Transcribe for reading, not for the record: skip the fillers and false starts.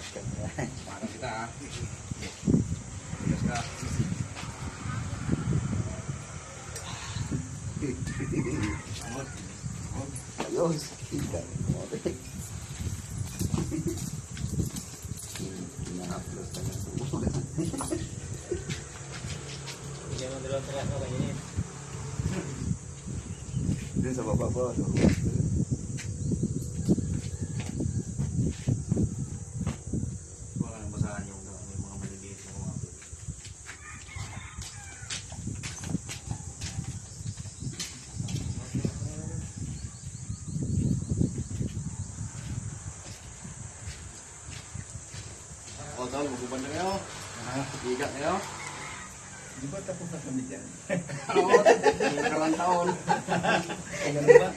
Parang kita ah. Bigas ka. Ayos. Tingnan mo. Ina-upload ka na sumulat. Bigyan mo dalawang tiraso kaninin. Dun sa baba po. Baka nang basahan yung mga maliliit na mga O, tol, magubad na kayo. Higa kayo. Di ba tapos na kami dyan? Oo, yung karang taon. Ay, ganun ba?